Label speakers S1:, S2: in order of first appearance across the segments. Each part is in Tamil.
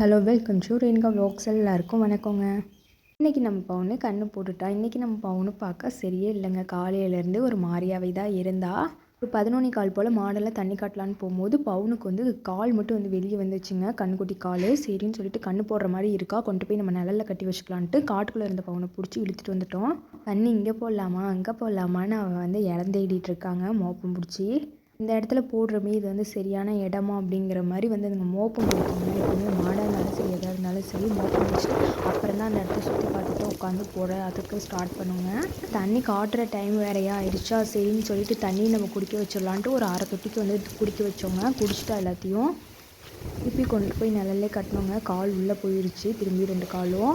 S1: Hello welcome to Renuka vlogs. எல்லாருக்கும் வணக்கங்க. இன்றைக்கி நம்ம பவுனு கண்ணு போட்டுட்டா. இன்றைக்கி நம்ம பவுனு பார்க்க சரியே இல்லைங்க. காலையிலேருந்து ஒரு மாதிரியாவே தான் இருந்தா. ஒரு 11:15 போல் மாடெல்லாம் தண்ணி காட்டலான்னு போகும்போது பவுனுக்கு வந்து கால் மட்டும் வந்து வெளியே வந்துச்சுங்க. கண்ணுக்குட்டி கால். சரின்னு சொல்லிட்டு கண்ணு போடுற மாதிரி இருக்கா, கொண்டு போய் நம்ம நிழலில் கட்டி வச்சுக்கலான்ட்டு காட்டுக்குள்ளே இருந்த பவுனை பிடிச்சி இழுத்துட்டு வந்துட்டோம். தண்ணி இங்கே போடலாமா அங்கே போடலாமான்னு அவன் வந்து இழந்தேடிட்டு இருக்காங்க மோப்பம் பிடிச்சி. இந்த இடத்துல போடுறமே இது வந்து சரியான இடமா அப்படிங்கிற மாதிரி வந்து அதுங்க மோப்பம் பிடிக்குங்க. எப்பவுமே மாடாக இருந்தாலும் சரி எதாக இருந்தாலும் சரி மோப்பம் பிடிச்சிட்டு அப்புறம் தான் அந்த இடத்த சுற்றி பார்த்துட்டு உட்காந்து போட அதுக்கு ஸ்டார்ட் பண்ணுங்க. தண்ணி காட்டுற டைம் வேறையா ஆயிடுச்சா, சரின்னு சொல்லிட்டு தண்ணி நம்ம குடிக்க வச்சிடலான்ட்டு ஒரு அரை தொட்டிக்கு வந்து குடிக்க வச்சோங்க. குடிச்சிட்டா எல்லாத்தையும் திருப்பி கொண்டு போய் நிழல்லே கட்டினோங்க. கால் உள்ளே போயிடுச்சு திரும்பி 2 காலும்.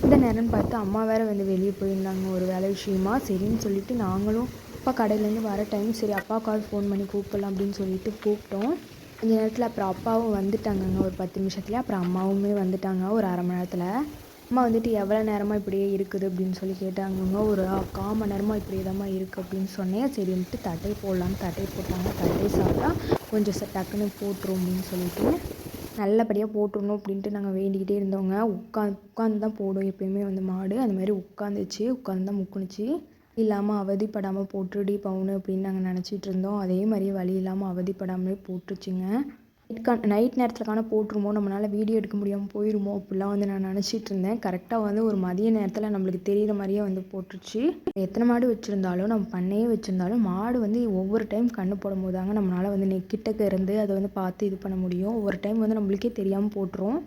S1: இந்த நேரம்னு பார்த்து அம்மா வேறு வந்து வெளியே போயிருந்தாங்க ஒரு வேலை விஷயமா. சரின்னு சொல்லிட்டு நாங்களும் அப்பா கடையிலேருந்து வர டைம் சரி அப்பாவுக்காவது ஃபோன் பண்ணி கூப்பிடலாம் அப்படின்னு சொல்லிட்டு கூப்பிட்டோம். கொஞ்ச நேரத்தில் அப்புறம் அப்பாவும் வந்துட்டாங்கங்க ஒரு 10 நிமிஷத்துலேயே. அப்புறம் அம்மாவுமே வந்துட்டாங்க ஒரு அரை மணி நேரத்தில். அம்மா வந்துட்டு எவ்வளோ நேரமாக இப்படியே இருக்குது அப்படின்னு சொல்லி கேட்டாங்கங்க. ஒரு 1/4 மணி நேரமாக இப்படியே தாம்மா இருக்குது அப்படின்னு சொன்னேன். சரின்ட்டு தட்டையை போடலான்னு தட்டையை போட்டாங்க. தட்டையை சாப்பிட்டா கொஞ்சம் டக்குன்னு போட்டுரும் அப்படின்னு சொல்லிட்டு நல்லபடியாக போட்டுடணும் அப்படின்ட்டு நாங்கள் வேண்டிக்கிட்டே இருந்தோங்க. உட்காந்து தான் போடும் எப்போயுமே வந்து மாடு. அந்த மாதிரி உட்காந்துச்சு, உட்காந்து தான் முக்குனுச்சு. இல்லாமல் அவதிப்படாமல் போட்டுடி பவுனு அப்படின்னு நாங்கள் நினச்சிட்டு இருந்தோம். அதே மாதிரியே வலி இல்லாமல் அவதிப்படாமலே போட்டுருச்சுங்க. நைட் நேரத்தில் போட்டுருமோ, நம்மளால் வீடியோ எடுக்க முடியாமல் போயிடுமோ அப்படிலாம் வந்து நான் நினச்சிட்டு இருந்தேன். கரெக்டாக வந்து ஒரு மதிய நேரத்தில் நம்மளுக்கு தெரிகிற மாதிரியே வந்து போட்டுருச்சு. எத்தனை மாடு வச்சுருந்தாலும் நம்ம பண்ணையே வச்சுருந்தாலும் மாடு வந்து ஒவ்வொரு டைம் கண்ணு போடும் போதாங்க நம்மளால் வந்து கிட்டக்க இருந்து அதை வந்து பார்த்து இது பண்ண முடியும். ஒவ்வொரு டைம் வந்து நம்மளுக்கே தெரியாமல் போட்டுரும்.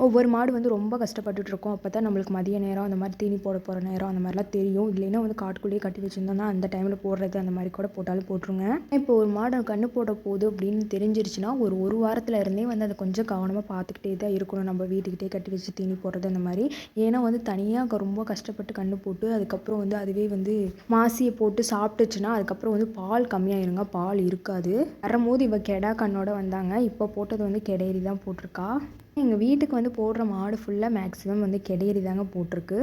S1: ஒவ்வொரு மாடு வந்து ரொம்ப கஷ்டப்பட்டுட்ருக்கோம். அப்போ தான் நம்மளுக்கு மதிய நேரம் அந்த மாதிரி தீனி போட போகிற நேரம் அந்த மாதிரிலாம் தெரியும். இல்லைன்னா வந்து காட்டுக்குள்ளேயே கட்டி வச்சுருந்தோம்னா அந்த டைமில் போடுறது அந்த மாதிரி கூட போட்டாலும் போட்டுருங்க. இப்போ ஒரு மாடு கண்ணு போட போகுது அப்படின்னு தெரிஞ்சிருச்சுன்னா ஒரு வாரத்தில் இருந்தே வந்து அதை கொஞ்சம் கவனமாக பார்த்துக்கிட்டே தான் இருக்கணும். நம்ம வீட்டுக்கிட்டே கட்டி வச்சு தீனி போடுறது அந்த மாதிரி. ஏன்னா வந்து தனியாக ரொம்ப கஷ்டப்பட்டு கண்ணு போட்டு அதுக்கப்புறம் வந்து அதுவே வந்து மாசியை போட்டு சாப்பிட்டுச்சுன்னா அதுக்கப்புறம் வந்து பால் கம்மியாயிருங்க, பால் இருக்காது. வரும்போது இவ கெடா கண்ணோட வந்தாங்க. இப்போ போட்டது வந்து கெடேரி தான் போட்டிருக்கா. எங்கள் வீட்டுக்கு வந்து போடுற மாடு ஃபுல்லாக மேக்ஸிமம் வந்து கெடேரி தாங்க போட்டிருக்கு.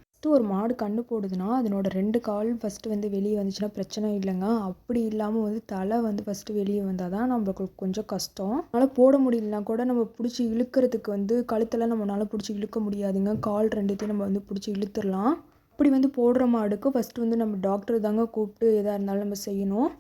S1: ஃபஸ்ட்டு ஒரு மாடு கண்ணு போடுதுன்னா அதனோட 2 கால் ஃபஸ்ட்டு வந்து வெளியே வந்துச்சுன்னா பிரச்சனை இல்லைங்க. அப்படி இல்லாமல் வந்து தலை வந்து ஃபஸ்ட்டு வெளியே வந்தால் தான் நம்மளுக்கு கொஞ்சம் கஷ்டம். அதனால் போட முடியலனா கூட நம்ம பிடிச்சி இழுக்கிறதுக்கு வந்து கழுத்தெல்லாம் நம்மளால் பிடிச்சி இழுக்க முடியாதுங்க. கால் 2த்தையும் நம்ம வந்து பிடிச்சி இழுத்துடலாம். அப்படி வந்து போடுற மாடுக்கு ஃபஸ்ட்டு வந்து நம்ம டாக்டர் தாங்க கூப்பிட்டு எதாக இருந்தாலும் நம்ம செய்யணும்.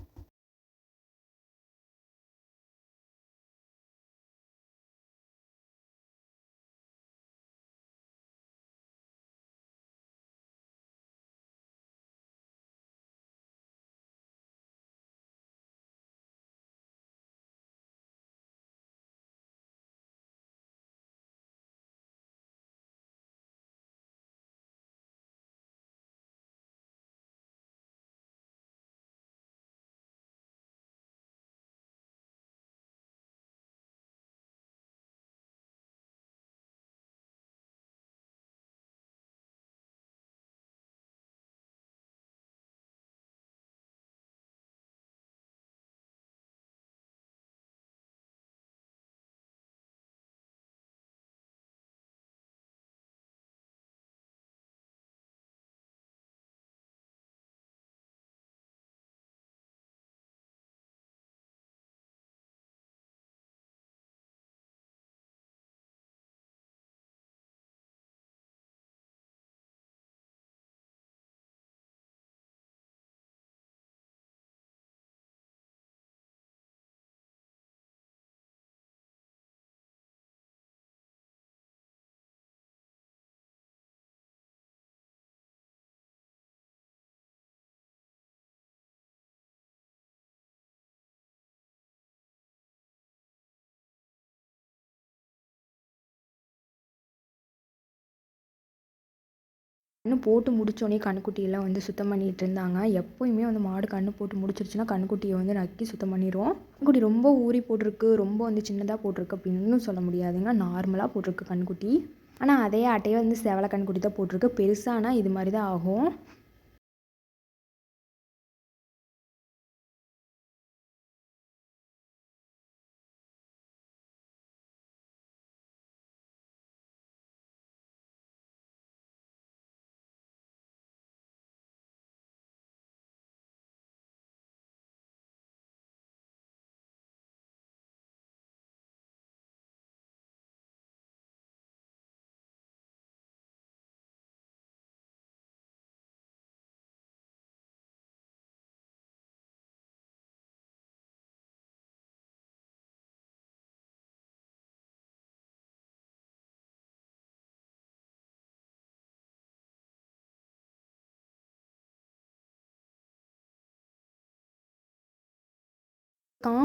S1: கண்ணு போட்டு முடித்தோடனே கன்றுக்குட்டியெல்லாம் வந்து சுத்தம் பண்ணிகிட்டு இருந்தாங்க. எப்போயுமே வந்து மாடு கண்ணு போட்டு முடிச்சிருச்சுன்னா கன்றுக்குட்டியை வந்து நக்கி சுத்தம் பண்ணிடும். கன்றுக்குட்டி ரொம்ப ஊறி போட்டிருக்கு, ரொம்ப வந்து சின்னதாக போட்டிருக்கு அப்படின்னு சொல்ல முடியாதுங்க. நார்மலாக போட்டிருக்கு கன்றுக்குட்டி. ஆனால் அதே ஆட்டையே வந்து செவலை கன்றுக்குட்டி தான் போட்டிருக்கு. பெருசானா இது மாதிரி தான் ஆகும்.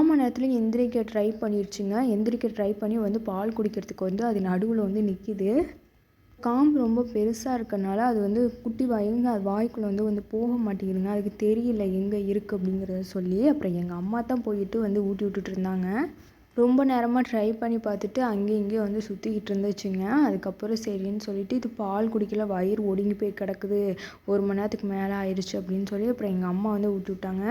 S1: மணி நேரத்துல எந்திரிக்க ட்ரை பண்ணிருச்சுங்க. எந்திரிக்க ட்ரை பண்ணி வந்து பால் குடிக்கிறதுக்கு வந்து அது நடுவுல வந்து நிக்குது. காம்பு ரொம்ப பெருசா இருக்கனால அது வந்து குட்டி எங்க அது வாய்க்குள்ள வந்து போக மாட்டேங்குதுங்க. அதுக்கு தெரியல எங்க இருக்கு அப்படிங்கிறத சொல்லி. அப்புறம் எங்க அம்மா தான் போயிட்டு வந்து ஊட்டி விட்டுட்டு இருந்தாங்க. ரொம்ப நேரமா ட்ரை பண்ணி பார்த்துட்டு அங்கேயும் இங்கேயும் வந்து சுத்திக்கிட்டு இருந்துச்சுங்க. அதுக்கப்புறம் சரின்னு சொல்லிட்டு இது பால் குடிக்கல, வயிறு ஒடுங்கி போய் கிடக்குது. 1 மணி நேரத்துக்கு மேல ஆயிருச்சு அப்படின்னு சொல்லி அப்புறம் எங்க அம்மா வந்து ஊட்டி விட்டாங்க.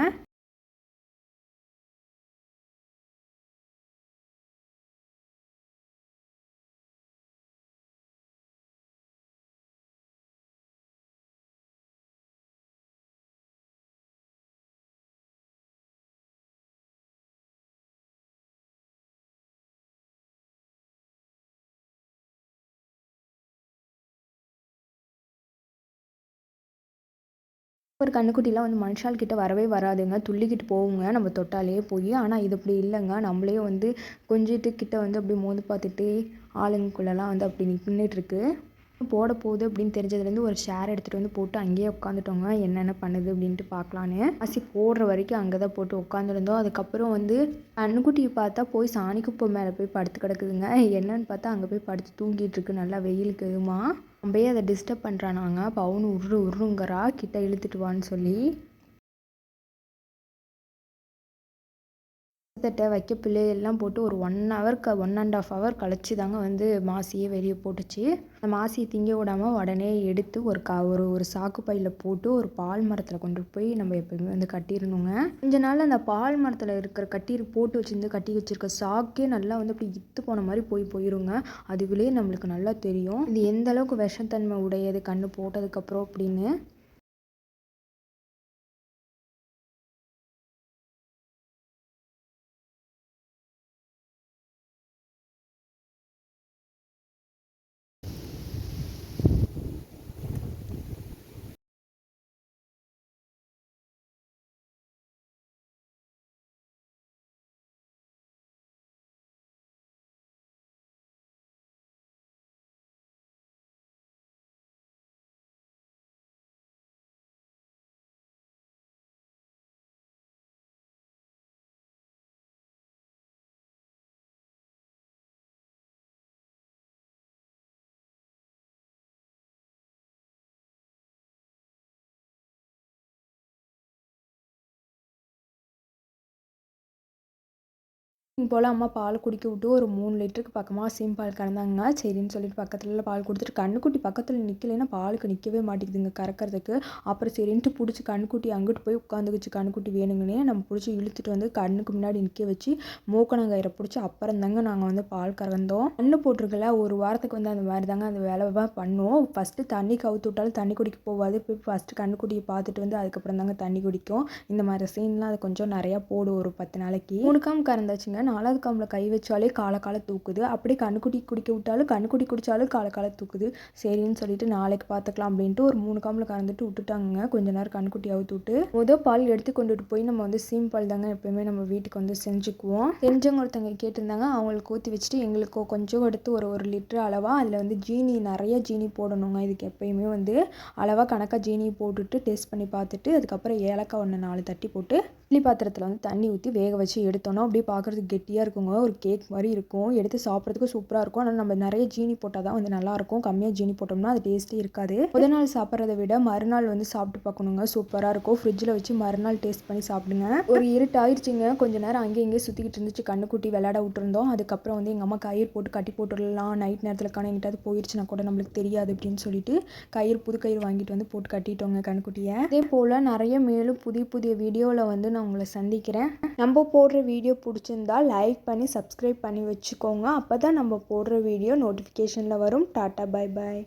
S1: ஒரு கன்னுக்குட்டிலாம் வந்து மனுஷாள் கிட்ட வரவே வராதுங்க. துள்ளிக்கிட்டு போகுங்க நம்ம தொட்டாலே போய். ஆனா இது அப்படி இல்லைங்க. நம்மளே வந்து கொஞ்சிட்டு கிட்ட வந்து அப்படியே மோந்து பார்த்துட்டு ஆளுங்கக்குள்ளலாம் வந்து அப்படி நின்னுட்டுருக்கு. போட போகுது அப்படின்னு தெரிஞ்சதுலேருந்து ஒரு ஷேர் எடுத்துகிட்டு வந்து போட்டு அங்கேயே உட்காந்துட்டோங்க. என்னென்ன பண்ணுது அப்படின்ட்டு பார்க்கலான்னு. அரிசி போடுற வரைக்கும் அங்கே தான் போட்டு உட்காந்துருந்தோம். அதுக்கப்புறம் வந்து கன்னுக்குட்டியை பார்த்தா போய் சாணி குப்பை மேலே போய் படுத்து கிடக்குதுங்க. என்னன்னு பார்த்தா அங்கே போய் படுத்து தூங்கிட்டு இருக்கு நல்லா வெயிலுக்கு எதுமா. நம்பயே அதை டிஸ்டர்ப் பண்ணுறானாங்க. பவுன் உருங்கிறா கிட்ட இழுத்துட்டு வான்னு சொல்லி. தட்டை வைக்க பிள்ளை எல்லாம் போட்டு ஒரு 1 ஹவருக்கு 1 1/2 ஹவர் கழிச்சு தாங்க வந்து மாசியே வெளியே போட்டுச்சு. அந்த மாசியை திங்க விடாமல் உடனே எடுத்து ஒரு சாக்கு பையில் போட்டு ஒரு பால் மரத்தில் கொண்டு போய் நம்ம எப்போயுமே வந்து கட்டிடணுங்க. கொஞ்ச நாள் அந்த பால் மரத்தில் இருக்கிற போட்டு வச்சுருந்து கட்டி வச்சிருக்க சாக்கே நல்லா வந்து அப்படி இத்து போன மாதிரி போயிருங்க. அதுவிலே நம்மளுக்கு நல்லா தெரியும் இது எந்த அளவுக்கு விஷத்தன்மை உடையது கண்ணு போட்டதுக்கப்புறம் அப்படின்னு. போல் அம்மா பால் குடிக்க விட்டு ஒரு 3 லிட்டருக்கு பக்கமாக சீம்பால் கறந்தாங்க. சரின்னு சொல்லிட்டு பக்கத்துல பால் கொடுத்துட்டு கன்னுக்குட்டி பக்கத்தில் நிற்கலைன்னா பாலுக்கு நிற்கவே மாட்டேங்குதுங்க கறக்கிறதுக்கு. அப்புறம் சரின்ட்டு பிடிச்சி கன்னுக்குட்டி அங்கிட்டு போய் உட்காந்துக்குச்சு. கன்னுக்குட்டி வேணுங்கன்னே நம்ம பிடிச்சி இழுத்துட்டு வந்து கண்ணுக்கு முன்னாடி நிற்க வச்சு மூக்கணங்கயிறை பிடிச்சி அப்புறம் தாங்க நாங்கள் வந்து பால் கறந்தோம். கண்ணு போட்டிருக்கல ஒரு வாரத்துக்கு வந்து அந்த மாதிரி தாங்க அந்த வேலை பண்ணோம். ஃபஸ்ட்டு தண்ணி கவுத்து விட்டாலும் தண்ணி குடிக்க போகாது. போய் ஃபஸ்ட்டு கன்னுக்குட்டியை பார்த்துட்டு வந்து அதுக்கப்புறம் தாங்க தண்ணி குடிக்கும். இந்த மாதிரி சீன்லாம் அது கொஞ்சம் நிறையா போடும் ஒரு 10 நாளைக்கு. 3 காம் கறந்தாச்சுங்க. 4வது காம்பில் கை வச்சாலே காலை தூக்குது. அப்படியே கன்னுக்குட்டி குடிக்க விட்டாலும் கன்னுக்குட்டி குடித்தாலும் காலை தூக்குது. சரின்னு சொல்லிட்டு நாளைக்கு பார்த்துக்கலாம் அப்படின்ட்டு ஒரு 3 காம்பில் கறந்துட்டு விட்டுட்டாங்க. கொஞ்ச நேரம் கன்னுக்குட்டி அவுத்து விட்டு பால் எடுத்து கொண்டுட்டு போய் நம்ம வந்து சீம்பால் தாங்க எப்பயுமே நம்ம வீட்டுக்கு வந்து செஞ்சுக்குவோம். செஞ்சவங்க ஒருத்தவங்க கேட்டிருந்தாங்க. அவங்களுக்கு ஊற்றி வச்சுட்டு எங்களுக்கு கொஞ்சம் எடுத்து ஒரு லிட்டர் அளவாக அதில் வந்து நிறைய ஜீனி போடணுங்க. இதுக்கு எப்பயுமே வந்து அளவாக கணக்காக ஜீனி போட்டுட்டு டேஸ்ட் பண்ணி பார்த்துட்டு அதுக்கப்புறம் ஏலக்காய் 4 தட்டி போட்டு இட்லி பாத்திரத்தில் வந்து தண்ணி ஊற்றி வேக வச்சு எடுத்தோன்னா அப்படியே பார்க்குறதுக்கு கெட்டியாக இருக்குங்க. ஒரு கேக் மாதிரி இருக்கும். எடுத்து சாப்பிட்றதுக்கு சூப்பராக இருக்கும். ஆனால் நம்ம நிறைய ஜீனி போட்டால் தான் வந்து நல்லாயிருக்கும். கம்மியாக ஜீனி போட்டோம்னா அது டேஸ்ட்டே இருக்காது. முதல் நாள் சாப்பிட்றத விட மறுநாள் வந்து சாப்பிட்டு பார்க்கணுங்க. சூப்பராக இருக்கும். ஃப்ரிட்ஜில் வச்சு மறுநாள் டேஸ்ட் பண்ணி சாப்பிடுங்க. ஒரு இருட்டாயிருச்சுங்க. கொஞ்ச நேரம் அங்கேயும் இங்கேயும் சுற்றிக்கிட்டு இருந்துச்சு. கன்னுக்குட்டி விளையாட விட்டுருந்தோம். அதுக்கப்புறம் வந்து எங்கள் அம்மா கயிறு போட்டு கட்டி போட்டுடலாம். நைட் நேரத்தில் எங்கிட்டாவது போயிடுச்சுன்னா கூட நம்மளுக்கு தெரியாது அப்படின்னு சொல்லிட்டு புது கயிறு வாங்கிட்டு வந்து போட்டு கட்டிட்டோங்க கன்னுக்குட்டியை. அதே போல் நிறைய மேலும் புதிய வீடியோவில் வந்து நான் உங்களை சந்திக்கிறேன். நம்ம போடுற வீடியோ பிடிச்சிருந்தா லைக் பண்ணி சப்ஸ்கிரைப் பண்ணி வச்சுக்கோங்க. அப்போ தான் நம்ம போடுற வீடியோ நோட்டிஃபிகேஷனில் வரும். Tata bye bye.